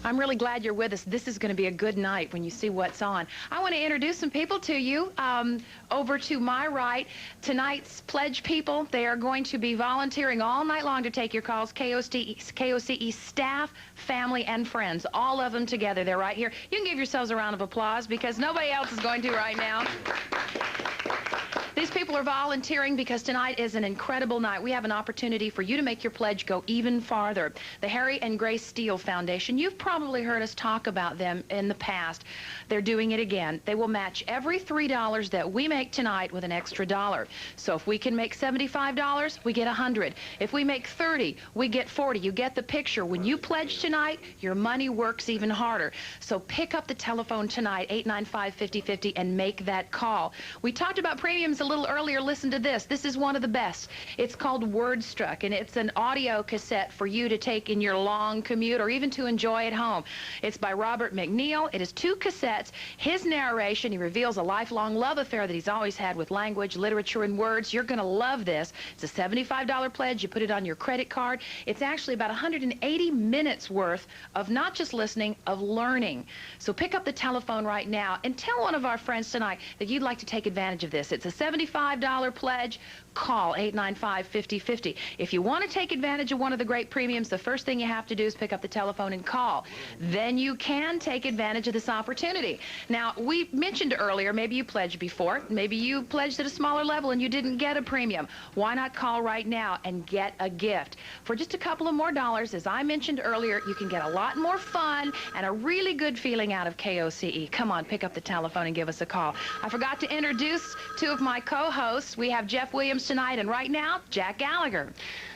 I'm really glad you're with us. This is going to be a good night when you see what's on. I want to introduce some people to you. Over to my right, tonight's pledge people, they are going to be volunteering all night long to take your calls. KOCE staff, family, and friends, all of them together. They're right here. You can give yourselves a round of applause because nobody else is going to right now. These people are volunteering because tonight is an incredible night. We have an opportunity for you to make your pledge go even farther. The Harry and Grace Steele Foundation, you've probably heard us talk about them in the past. They're doing it again. They will match every $3 that we make tonight with an extra $1. So if we can make $75, we get $100. If we make $30, we get $40. You get the picture. When you pledge tonight, your money works even harder. So pick up the telephone tonight, 895-5050, and make that call. We talked about premiums a little earlier. Listen to this. This is one of the best. It's called Wordstruck, and it's an audio cassette for you to take in your long commute or even to enjoy at home. It's by Robert McNeil. It is 2 cassettes. His narration, he reveals a lifelong love affair that he's always had with language, literature, and words. You're going to love this. It's a $75 pledge. You put it on your credit card. It's actually about 180 minutes worth of not just listening, of learning. So pick up the telephone right now and tell one of our friends tonight that you'd like to take advantage of this. It's a $75 pledge. Call 895-5050. If you want to take advantage of one of the great premiums, the first thing you have to do is pick up the telephone and call. Then you can take advantage of this opportunity. Now, we mentioned earlier, maybe you pledged before, maybe you pledged at a smaller level and you didn't get a premium. Why not call right now and get a gift? For just a couple of more dollars, as I mentioned earlier, you can get a lot more fun and a really good feeling out of KOCE. Come on, pick up the telephone and give us a call. I forgot to introduce 2 of my co-hosts. We have Jeff Williams tonight, and right now, Jack Gallagher.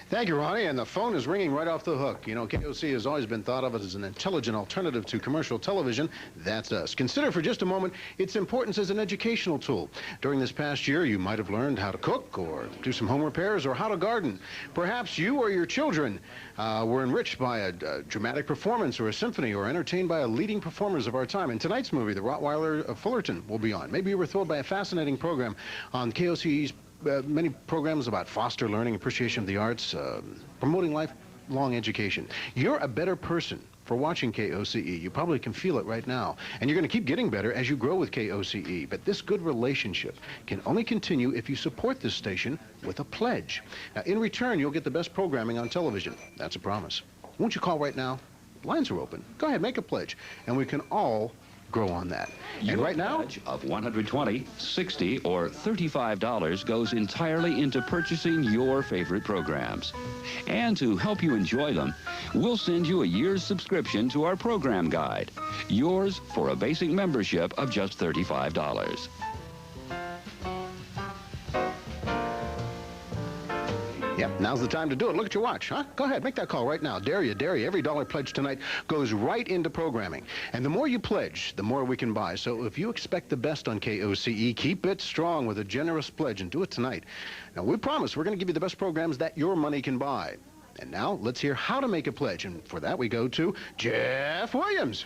Thank you, Ronnie, and the phone is ringing right off the hook. You know, KOC has always been thought of as an intelligent alternative to commercial television. That's us. Consider for just a moment its importance as an educational tool. During this past year, you might have learned how to cook or do some home repairs or how to garden. Perhaps you or your children were enriched by a dramatic performance or a symphony or entertained by a leading performers of our time. In tonight's movie, the Rottweiler of Fullerton will be on. Maybe you were thrilled by a fascinating program on KOC's many programs about foster learning, appreciation of the arts, promoting lifelong education. You're a better person for watching KOCE. You probably can feel it right now. And you're going to keep getting better as you grow with KOCE. But this good relationship can only continue if you support this station with a pledge. Now, in return, you'll get the best programming on television. That's a promise. Won't you call right now? Lines are open. Go ahead, make a pledge. And we can all grow on that. And right now, pledge of $120, $60, or $35 goes entirely into purchasing your favorite programs. And to help you enjoy them, we'll send you a year's subscription to our program guide. Yours for a basic membership of just $35. Yep, now's the time to do it. Look at your watch, huh? Go ahead, make that call right now. Dare you, dare you. Every dollar pledged tonight goes right into programming. And the more you pledge, the more we can buy. So if you expect the best on KOCE, keep it strong with a generous pledge and do it tonight. Now, we promise we're going to give you the best programs that your money can buy. And now, let's hear how to make a pledge. And for that, we go to Jeff Williams.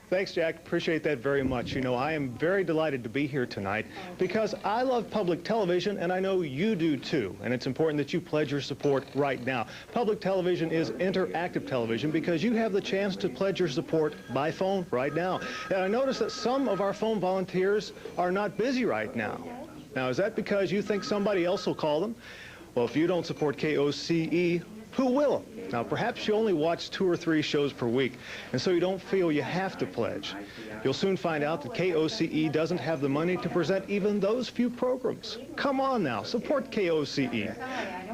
Thanks, Jack. Appreciate that very much. You know, I am very delighted to be here tonight because I love public television, and I know you do too. And it's important that you pledge your support right now. Public television is interactive television because you have the chance to pledge your support by phone right now. And I notice that some of our phone volunteers are not busy right now. Now, is that because you think somebody else will call them? Well, if you don't support KOCE, who will? Now, perhaps you only watch 2 or 3 shows per week, and so you don't feel you have to pledge. You'll soon find out that KOCE doesn't have the money to present even those few programs. Come on now, support KOCE.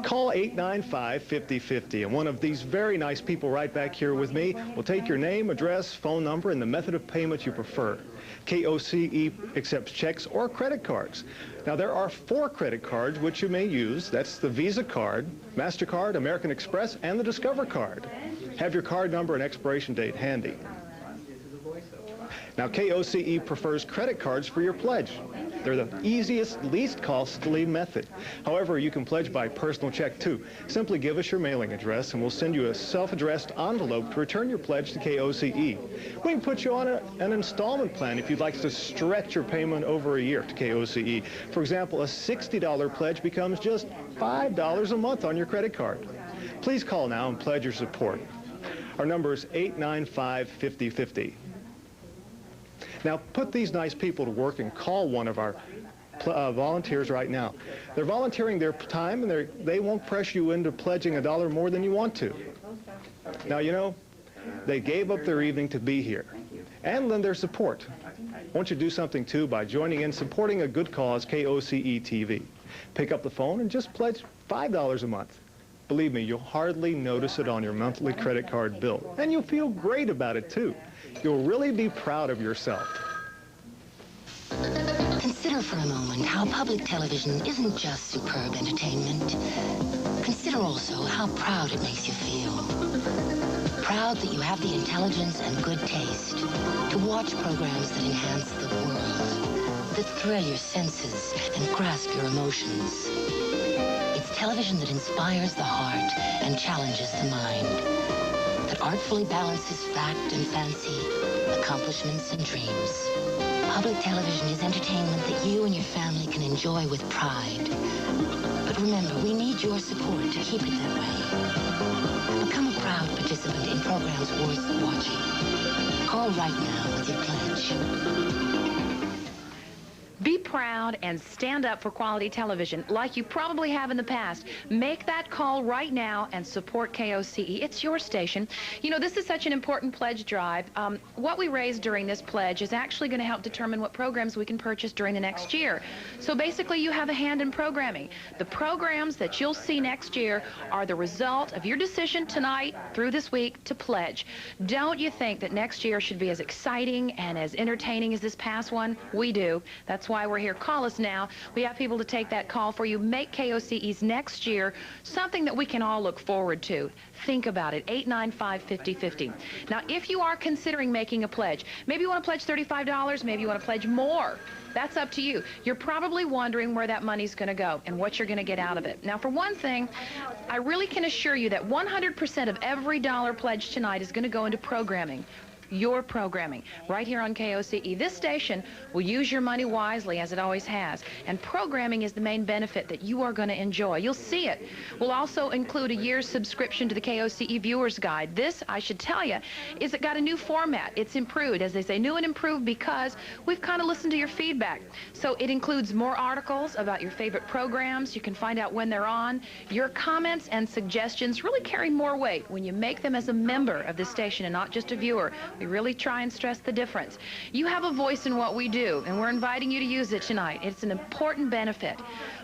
Call 895-5050, and one of these very nice people right back here with me will take your name, address, phone number, and the method of payment you prefer. KOCE accepts checks or credit cards. Now, there are 4 credit cards which you may use. That's the Visa card, MasterCard, American Express, and the Discover card. Have your card number and expiration date handy. Now, KOCE prefers credit cards for your pledge. They're the easiest, least costly method. However, you can pledge by personal check too. Simply give us your mailing address and we'll send you a self-addressed envelope to return your pledge to KOCE. We can put you on an installment plan if you'd like to stretch your payment over a year to KOCE. For example, a $60 pledge becomes just $5 a month on your credit card. Please call now and pledge your support. Our number is 895-5050. Now, put these nice people to work and call one of our volunteers right now. They're volunteering their time, and they won't press you into pledging $1 more than you want to. Now, you know, they gave up their evening to be here and lend their support. Won't you do something, too, by joining in, supporting a good cause, KOCE-TV. Pick up the phone and just pledge $5 a month. Believe me, you'll hardly notice it on your monthly credit card bill, and you'll feel great about it, too. You'll really be proud of yourself. Consider for a moment how public television isn't just superb entertainment. Consider also how proud it makes you feel. Proud that you have the intelligence and good taste to watch programs that enhance the world, that thrill your senses and grasp your emotions. It's television that inspires the heart and challenges the mind, that artfully balances fact and fancy, accomplishments and dreams. Public television is entertainment that you and your family can enjoy with pride. But remember, we need your support to keep it that way. Become a proud participant in programs worth watching. Call right now with your pledge. Be proud and stand up for quality television like you probably have in the past. Make that call right now and support KOCE. It's your station. You know, this is such an important pledge drive. What we raise during this pledge is actually going to help determine what programs we can purchase during the next year. So basically, you have a hand in programming. The programs that you'll see next year are the result of your decision tonight through this week to pledge. Don't you think that next year should be as exciting and as entertaining as this past one? We do. That's why we're here. Call us now. We have people to take that call for you. Make KOCE's next year something that we can all look forward to. Think about it. 895-5050. Now, if you are considering making a pledge, maybe you want to pledge $35, maybe you want to pledge more. That's up to you. You're probably wondering where that money's going to go and what you're going to get out of it. Now, for one thing, I really can assure you that 100% of every dollar pledged tonight is going to go into programming. Your programming right here on KOCE. This station will use your money wisely, as it always has, and programming is the main benefit that you are going to enjoy. You'll see it. We'll also include a year's subscription to the KOCE Viewer's Guide. This, I should tell you, is it got a new format. It's improved, as they say, new and improved, because we've kind of listened to your feedback. So it includes more articles about your favorite programs. You can find out when they're on. Your comments and suggestions really carry more weight when you make them as a member of this station and not just a viewer. We really try and stress the difference. You have a voice in what we do, and we're inviting you to use it tonight. It's an important benefit.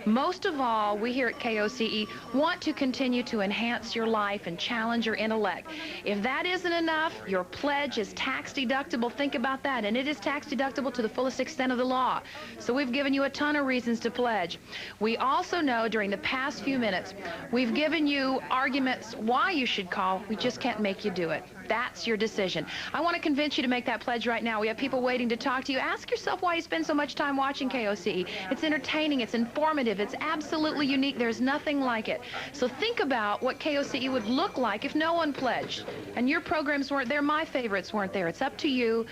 Most of all, we here at KOCE want to continue to enhance your life and challenge your intellect. If that isn't enough, your pledge is tax deductible. Think about that. And it is tax deductible to the fullest extent of the law. So we've given you a ton of reasons to pledge. We also know during the past few minutes, we've given you arguments why you should call. We just can't make you do it. That's your decision. I want to convince you to make that pledge right now. We have people waiting to talk to you. Ask yourself why you spend so much time watching KOCE. It's entertaining. It's informative. It's absolutely unique. There's nothing like it. So think about what KOCE would look like if no one pledged. And your programs weren't there. My favorites weren't there. It's up to you.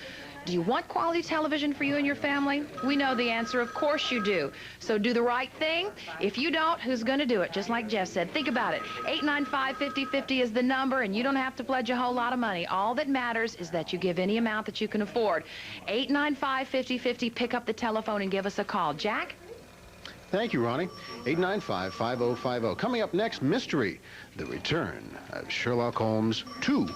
Do you want quality television for you and your family? We know the answer. Of course you do. So do the right thing. If you don't, who's going to do it? Just like Jeff said. Think about it. 895-5050 is the number, and you don't have to pledge a whole lot of money. All that matters is that you give any amount that you can afford. 895-5050. Pick up the telephone and give us a call. Jack? Thank you, Ronnie. 895-5050. Coming up next, Mystery, the return of Sherlock Holmes 2,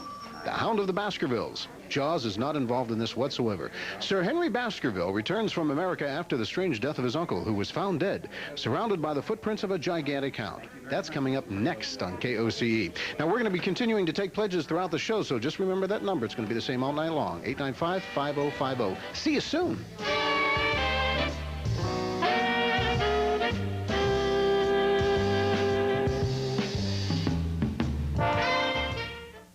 the Hound of the Baskervilles. Jaws is not involved in this whatsoever. Sir Henry Baskerville returns from America after the strange death of his uncle, who was found dead, surrounded by the footprints of a gigantic hound. That's coming up next on KOCE. Now, we're going to be continuing to take pledges throughout the show, so just remember that number. It's going to be the same all night long. 895-5050. See you soon.